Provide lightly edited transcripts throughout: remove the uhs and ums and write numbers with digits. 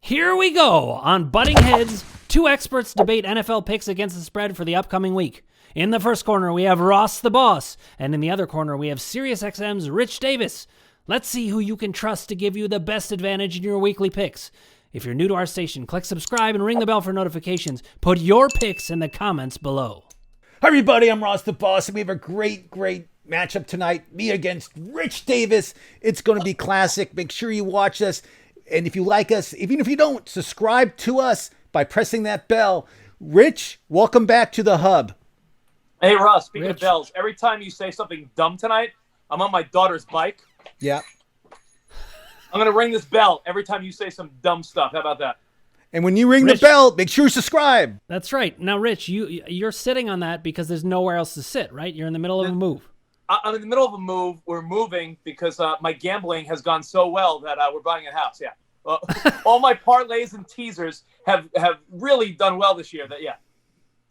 Here we go. On Butting Heads, two experts debate NFL picks against the spread for the upcoming week. In the first corner, we have Ross the Boss, and in the other corner, we have SiriusXM's Rich Davis. Let's see who you can trust to give you the best advantage in your weekly picks. If you're new to our station, click subscribe and ring the bell for notifications. Put your picks in the comments below. Hi, everybody. I'm Ross the Boss, and we have a great matchup tonight. Me against Rich Davis. It's going to be classic. Make sure you watch us. And if you like us, even if you don't, subscribe to us by pressing that bell. Rich, welcome back to the hub. Hey, Ross, speaking Rich. of bells, every time you say something dumb tonight, I'm on my daughter's bike. Yeah. I'm going to ring this bell every time you say some dumb stuff. How about that? And when you ring Rich. the bell, make sure you subscribe. That's right. Now, Rich, you're sitting on that because there's nowhere else to sit, right? You're in the middle of a move. I'm in the middle of a move. We're moving because my gambling has gone so well that we're buying a house. Yeah. Well, all my parlays and teasers have really done well this year. That's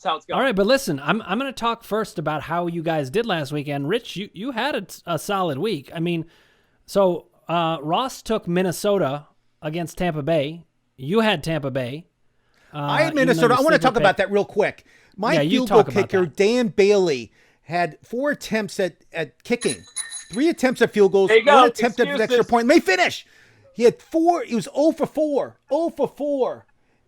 how it's going. All right, but listen, I'm going to talk first about how you guys did last weekend. Rich, you had a solid week. I mean, so Ross took Minnesota against Tampa Bay. You had Tampa Bay. I had Minnesota. I want to talk about that real quick. My field goal kicker, Dan Bailey, had 4 attempts at kicking, 3 attempts at field goals, 1 attempt at an extra point. May finish. He had 4. He was 0 for 4. 0 for 4.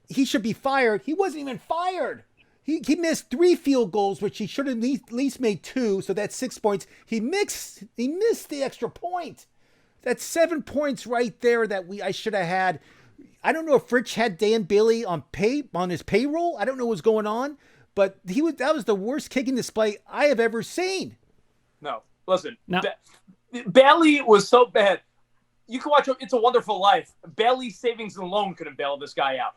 He should be fired. He wasn't even fired. He missed 3 field goals, which he should have at least made 2. So that's 6 points. He missed the extra point. That's 7 points right there that I should have had. I don't know if Rich had Dan Bailey on his payroll. I don't know what's going on, but that was the worst kicking display I have ever seen. No, listen. No. Bailey was so bad. You can watch It's a Wonderful Life. Bailey's Savings and Loan couldn't bail this guy out.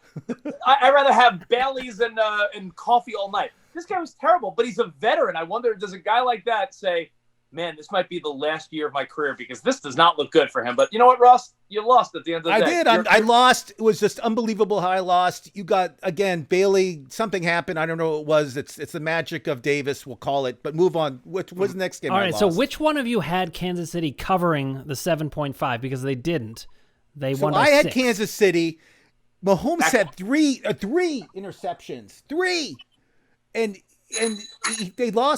I'd rather have Bailey's and coffee all night. This guy was terrible, but he's a veteran. I wonder, does a guy like that say, man, this might be the last year of my career because this does not look good for him. But you know what, Ross? You lost at the end of the day. I did. I lost. It was just unbelievable how I lost. You got, again, Bailey, something happened. I don't know what it was. It's the magic of Davis, we'll call it. But move on. What's the next game? All right, so which one of you had Kansas City covering the 7.5? Because they didn't. They won by 6. I had Kansas City. Mahomes had three interceptions. 3. And they won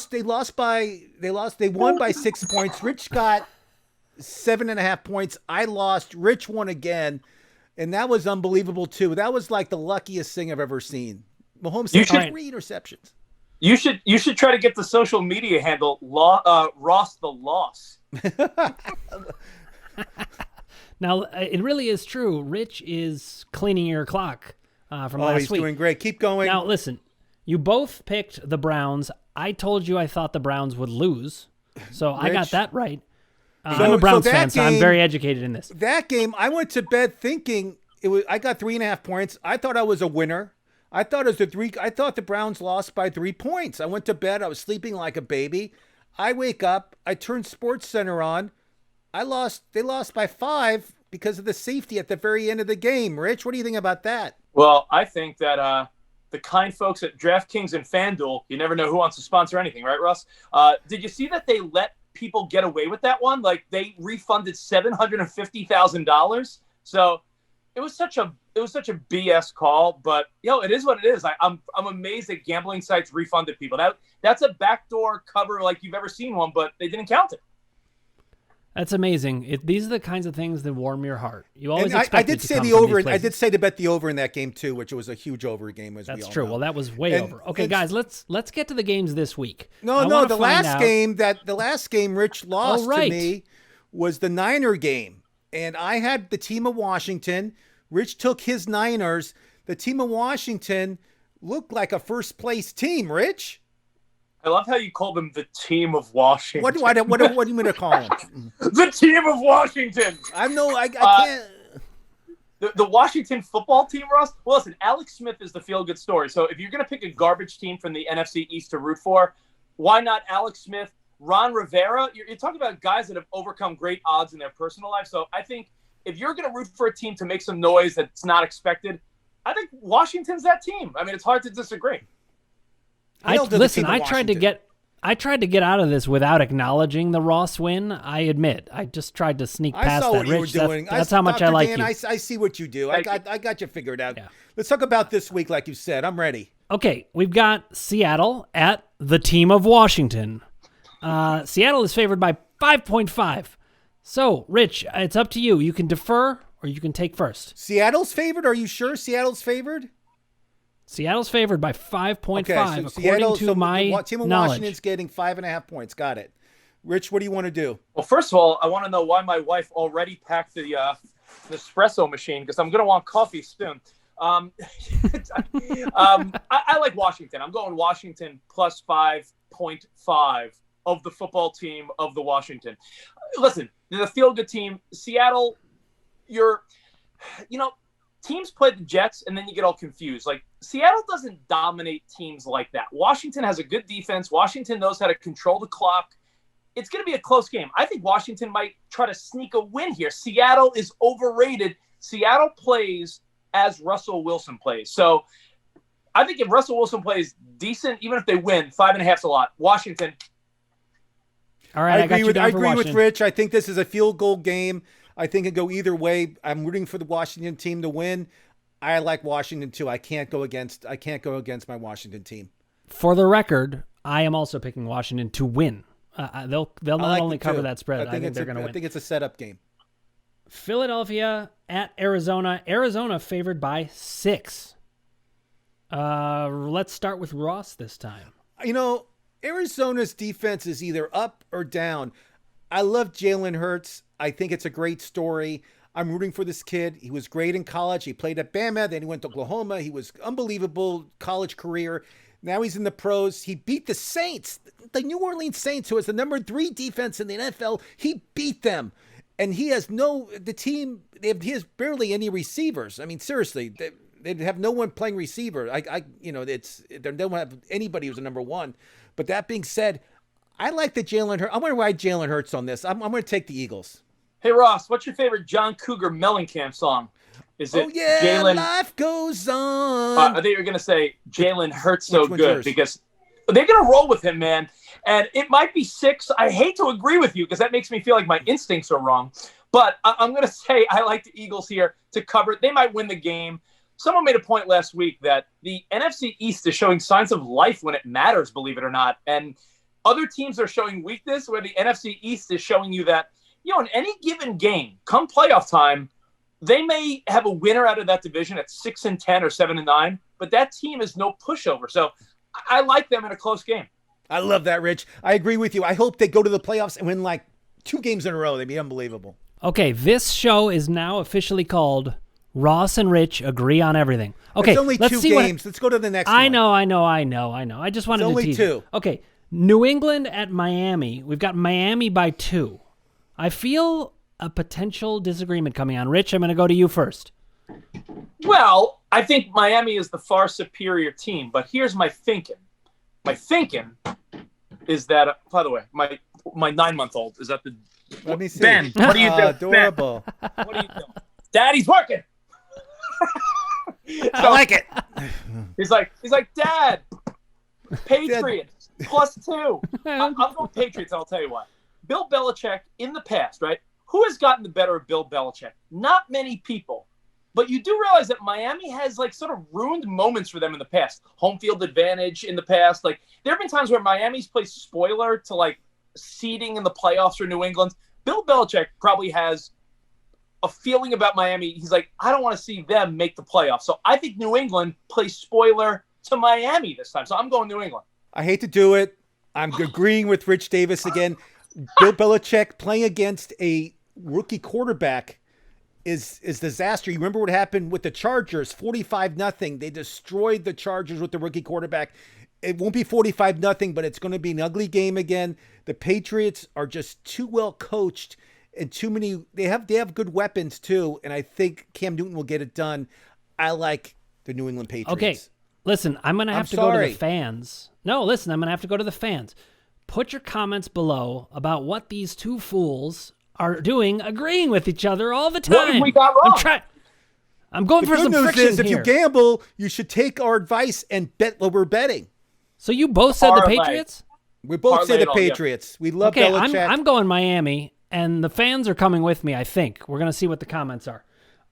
by 6 points. Rich got 7.5 points. I lost. Rich won again. And that was unbelievable too. That was like the luckiest thing I've ever seen. Mahomes had 3 interceptions. You should try to get the social media handle Ross the Loss. Now, it really is true. Rich is cleaning your clock from last week. He's doing great. Keep going. Now, listen. You both picked the Browns. I told you I thought the Browns would lose, so I got that right. I'm a Browns fan, so I'm very educated in this. That game, I went to bed thinking I got 3.5 points. I thought I was a winner. I thought I thought the Browns lost by 3 points. I went to bed. I was sleeping like a baby. I wake up. I turn Sports Center on. They lost by 5 because of the safety at the very end of the game. Rich, what do you think about that? Well, I think that the kind folks at DraftKings and FanDuel, you never know who wants to sponsor anything, right, Russ? Did you see that they let people get away with that one? Like they refunded $750,000. So it was such a BS call, but it is what it is. I'm amazed that gambling sites refunded people. That's a backdoor cover like you've ever seen one, but they didn't count it. That's amazing. These are the kinds of things that warm your heart. You always expect I did say the over. I did say to bet the over in that game too, which was a huge over game. That's true. Well, that was way over. Okay, guys, let's get to the games this week. No. The last game Rich lost to me was the Niner game, and I had the team of Washington. Rich took his Niners. The team of Washington looked like a first place team. Rich. I love how you call them the team of Washington. What do you mean to call them? The team of Washington. I can't. The Washington football team, Ross? Well, listen, Alex Smith is the feel-good story. So if you're going to pick a garbage team from the NFC East to root for, why not Alex Smith, Ron Rivera? You're talking about guys that have overcome great odds in their personal life. So I think if you're going to root for a team to make some noise that's not expected, I think Washington's that team. I mean, it's hard to disagree. I tried to I tried to get out of this without acknowledging the Ross win. I admit, I just tried to sneak past that. I saw what you were doing. That's how much I like Dan, you. I see what you do. I got you figured out. Yeah. Let's talk about this week, like you said. I'm ready. Okay, we've got Seattle at the team of Washington. Seattle is favored by 5.5. So, Rich, it's up to you. You can defer or you can take first. Seattle's favored? Are you sure Seattle's favored? Seattle's favored by 5.5, so according Seattle, to my team of knowledge. Washington's getting 5.5 points. Got it. Rich, what do you want to do? Well, first of all, I want to know why my wife already packed the espresso machine, because I'm going to want coffee soon. I like Washington. I'm going Washington plus 5.5 of the football team of the Washington. Listen, they're the feel-good team. Seattle, teams play the Jets, and then you get all confused. Like, Seattle doesn't dominate teams like that. Washington has a good defense. Washington knows how to control the clock. It's going to be a close game. I think Washington might try to sneak a win here. Seattle is overrated. Seattle plays as Russell Wilson plays. So I think if Russell Wilson plays decent, even if they win, 5.5 is a lot. Washington. All right, I agree with Rich. I think this is a field goal game. I think it go either way. I'm rooting for the Washington team to win. I like Washington too. I can't go against my Washington team. For the record, I am also picking Washington to win. They'll not only cover that spread. I think they're going to win. I think it's a setup game. Philadelphia at Arizona. Arizona favored by 6. Let's start with Ross this time. Arizona's defense is either up or down. I love Jalen Hurts. I think it's a great story. I'm rooting for this kid. He was great in college. He played at Bama. Then he went to Oklahoma. He was unbelievable college career. Now he's in the pros. He beat the Saints, the New Orleans Saints, who is the number 3 defense in the NFL. He beat them. And he has he has barely any receivers. I mean, seriously, they have no one playing receiver. They don't have anybody who's a number 1. But that being said, I like the Jalen Hurts. I'm going to ride Jalen Hurts on this. I'm going to take the Eagles. Hey, Ross, what's your favorite John Cougar Mellencamp song? Is it Jalen? Life goes on. I think you're going to say Jalen Hurts so good because they're going to roll with him, man. And it might be 6. I hate to agree with you because that makes me feel like my instincts are wrong. But I'm going to say I like the Eagles here to cover. They might win the game. Someone made a point last week that the NFC East is showing signs of life when it matters, believe it or not. And other teams are showing weakness where the NFC East is showing you that, in any given game, come playoff time, they may have a winner out of that division at 6-10 or 7-9, but that team is no pushover. So I like them in a close game. I love that, Rich. I agree with you. I hope they go to the playoffs and win like 2 games in a row. They'd be unbelievable. Okay, this show is now officially called Ross and Rich Agree on Everything. Okay, it's only 2 games. Let's go to the next one. I know. I just wanted to tease you. Okay, New England at Miami. We've got Miami by 2. I feel a potential disagreement coming on. Rich, I'm going to go to you first. Well, I think Miami is the far superior team, but here's my thinking. My thinking is that, by the way, my 9-month-old is at the... Let me see. Ben, what are you doing? Adorable. Ben, what are you doing? Daddy's working. I like it. He's like, Dad, Patriots plus 2. I'm going Patriots, I'll tell you what. Bill Belichick in the past, right? Who has gotten the better of Bill Belichick? Not many people. But you do realize that Miami has sort of ruined moments for them in the past. Home field advantage in the past. There have been times where Miami's played spoiler to seeding in the playoffs for New England. Bill Belichick probably has a feeling about Miami. He's like, I don't want to see them make the playoffs. So I think New England plays spoiler to Miami this time. So I'm going New England. I hate to do it. I'm agreeing with Rich Davis again. Bill Belichick playing against a rookie quarterback is disaster. You remember what happened with the Chargers, 45-0. They destroyed the Chargers with the rookie quarterback. It won't be 45-0, but it's going to be an ugly game again. The Patriots are just too well coached and too many. They have good weapons too, and I think Cam Newton will get it done. I like the New England Patriots. Okay, listen, I'm going to have to go to the fans. No, listen, I'm going to have to go to the fans. Put your comments below about what these two fools are doing, agreeing with each other all the time. What have we got wrong? I'm going for some friction here. The good news is if you gamble, you should take our advice and bet what we're betting. So you both said the Patriots? We both say the Patriots. We love Belichick. I'm going Miami, and the fans are coming with me, I think. We're going to see what the comments are.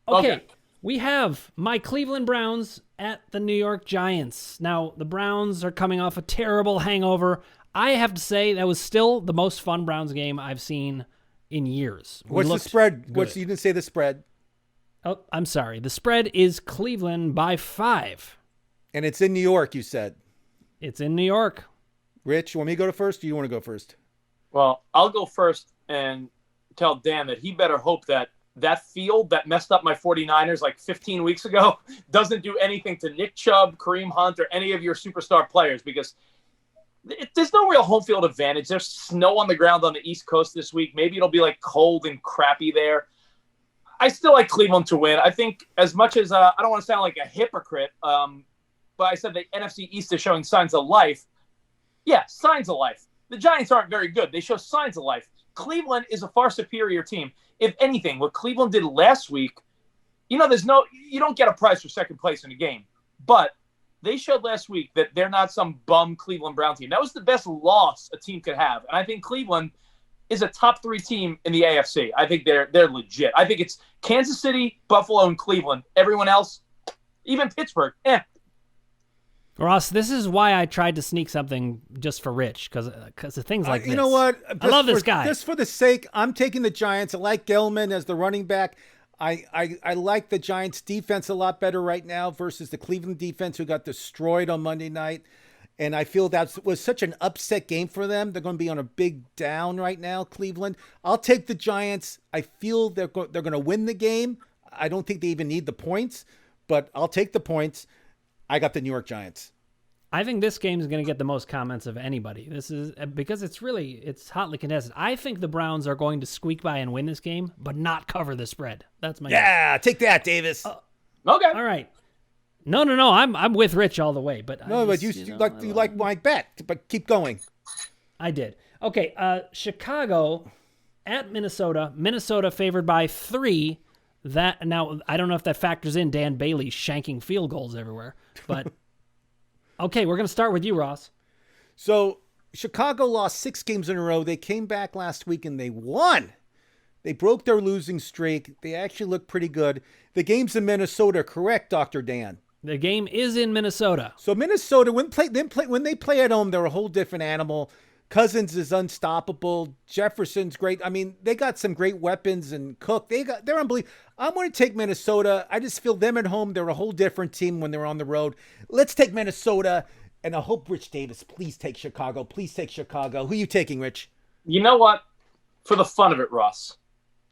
Okay. We have my Cleveland Browns at the New York Giants. Now, the Browns are coming off a terrible hangover. I have to say that was still the most fun Browns game I've seen in years. What's the spread? You didn't say the spread. Oh, I'm sorry. The spread is Cleveland by 5. And it's in New York, you said. It's in New York. Rich, you want me to go first, or you want to go first? Well, I'll go first and tell Dan that he better hope that field that messed up my 49ers like 15 weeks ago doesn't do anything to Nick Chubb, Kareem Hunt, or any of your superstar players, because there's no real home field advantage. There's snow on the ground on the East Coast this week. Maybe it'll be like cold and crappy there. I still like Cleveland to win. I think as much as I don't want to sound like a hypocrite, but I said the NFC East is showing signs of life. Yeah, signs of life. The Giants aren't very good. They show signs of life. Cleveland is a far superior team. If anything, what Cleveland did last week, you don't get a prize for second place in a game. But they showed last week that they're not some bum Cleveland Brown team. That was the best loss a team could have. And I think Cleveland is a top 3 team in the AFC. I think they're legit. I think it's Kansas City, Buffalo, and Cleveland. Everyone else, even Pittsburgh, Ross, this is why I tried to sneak something just for Rich, because of things like this. You know what? I love this guy. Just for the sake, I'm taking the Giants. I like Gelman as the running back. I like the Giants' defense a lot better right now versus the Cleveland defense, who got destroyed on Monday night. And I feel that was such an upset game for them. They're going to be on a big down right now, Cleveland. I'll take the Giants. I feel they're going to win the game. I don't think they even need the points, but I'll take the points. I got the New York Giants. I think this game is going to get the most comments of anybody. This is because it's hotly contested. I think the Browns are going to squeak by and win this game, but not cover the spread. That's my guess. Take that, Davis. Okay. All right. No. I'm with Rich all the way, but you like my bet, but keep going. I did. Okay. Chicago at Minnesota. Minnesota favored by 3. That now I don't know if that factors in Dan Bailey shanking field goals everywhere, but. Okay, we're going to start with you, Ross. So Chicago lost 6 games in a row. They came back last week and they won. They broke their losing streak. They actually look pretty good. The game's in Minnesota, correct, Dr. Dan? The game is in Minnesota. So Minnesota, when they play at home, they're a whole different animal. Cousins is unstoppable. Jefferson's great. I mean, they got some great weapons, and Cook. They're unbelievable. I'm going to take Minnesota. I just feel them at home. They're a whole different team when they're on the road. Let's take Minnesota, and I hope Rich Davis, please take Chicago. Please take Chicago. Who are you taking, Rich? You know what? For the fun of it, Ross.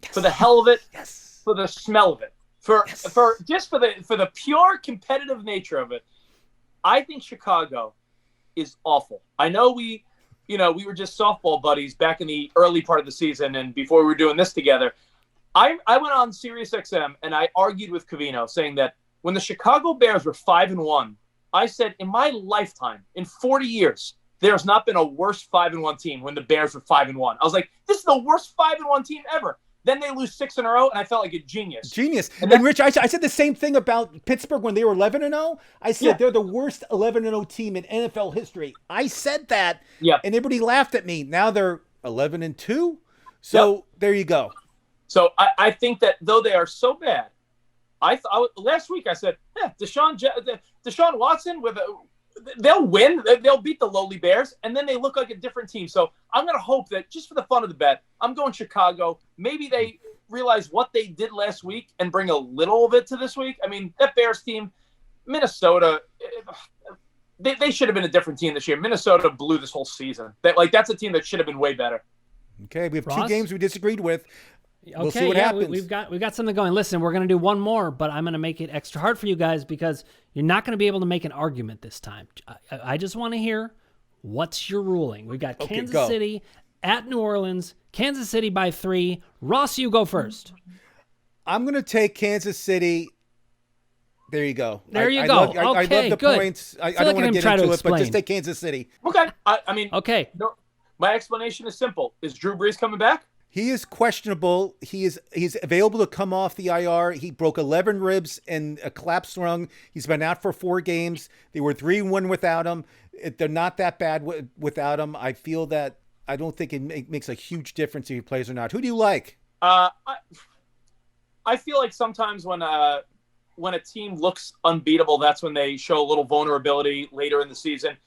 Yes. For the hell of it. Yes. For the smell of it. For the pure competitive nature of it. I think Chicago is awful. I know we were just softball buddies back in the early part of the season and before we were doing this together. I went on SiriusXM and I argued with Covino saying that when the Chicago Bears were 5-1, I said in my lifetime, in 40 years, there's not been a worse 5-1 team when the Bears were 5-1. I was like, this is the worst 5-1 team ever. Then they lose 6 in a row, and I felt like a genius. And then, Rich, I said the same thing about Pittsburgh when they were 11-0. I said they're the worst 11-0 team in NFL history. I said that, and everybody laughed at me. Now they're 11-2. So there you go. So I think that though they are so bad, last week I said, Deshaun Watson they'll win. They'll beat the lowly Bears, and then they look like a different team. So I'm going to hope that just for the fun of the bet, I'm going Chicago. Maybe they realize what they did last week and bring a little of it to this week. I mean, that Bears team, Minnesota, they should have been a different team this year. Minnesota blew this whole season. That's a team that should have been way better. Okay, we have Ross? 2 games we disagreed with. We'll see what happens. We've got something going. Listen, we're going to do one more, but I'm going to make it extra hard for you guys because you're not going to be able to make an argument this time. I just want to hear what's your ruling. We've got Kansas City at New Orleans, Kansas City by 3. Ross, you go first. I'm going to take Kansas City. There you go. There you go. I love the good. Points. I don't want to get into it, but just take Kansas City. Okay. I mean, okay. No, my explanation is simple. Is Drew Brees coming back? He is questionable. He's available to come off the IR. He broke 11 ribs and a collapsed lung. He's been out for 4 games. They were 3-1 without him. They're not that bad without him. I feel that I don't think it makes a huge difference if he plays or not. Who do you like? I feel like sometimes when a team looks unbeatable, that's when they show a little vulnerability later in the season.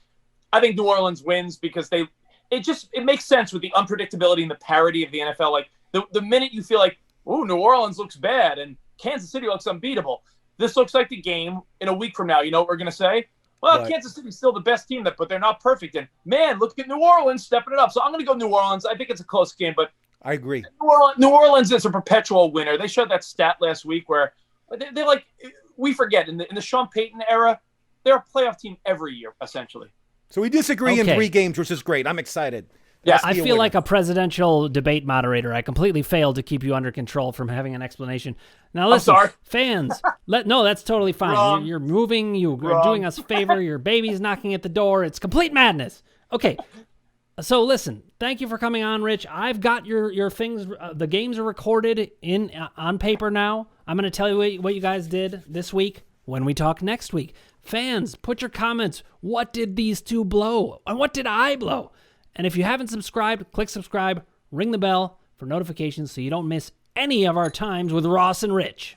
I think New Orleans wins because it makes sense with the unpredictability and the parity of the NFL. Like the minute you feel like, oh, New Orleans looks bad and Kansas City looks unbeatable, this looks like the game in a week from now. You know what we're going to say? Well, right. Kansas City's still the best team, but they're not perfect. And, man, look at New Orleans stepping it up. So I'm going to go New Orleans. I think it's a close game, but I agree. New Orleans is a perpetual winner. They showed that stat last week where they're like, we forget, in the Sean Payton era, they're a playoff team every year, essentially. So we disagree in 3 games, which is great. I'm excited. Yeah, I feel like a presidential debate moderator. I completely failed to keep you under control from having an explanation. Now listen, fans, no, that's totally fine. You're moving. You're doing us a favor. Your baby's knocking at the door. It's complete madness. Okay, so listen. Thank you for coming on, Rich. I've got your things. The games are recorded on paper now. I'm going to tell you what you guys did this week when we talk next week. Fans, put your comments. What did these 2 blow? And what did I blow? And if you haven't subscribed, click subscribe, ring the bell for notifications so you don't miss any of our times with Ross and Rich.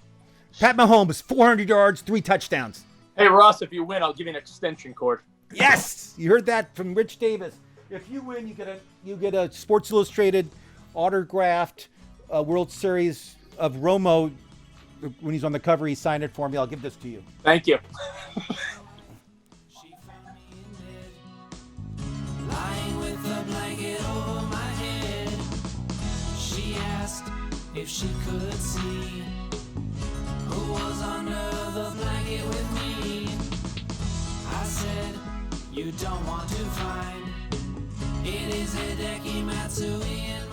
Pat Mahomes, 400 yards, 3 touchdowns. Hey, Ross, if you win, I'll give you an extension cord. Yes! You heard that from Rich Davis. If you win, you get a Sports Illustrated autographed World Series of Romo. When he's on the cover, he signed it for me. I'll give this to you. Thank you. If she could see who was under the blanket with me, I said, you don't want to find. It is Hideki Matsui and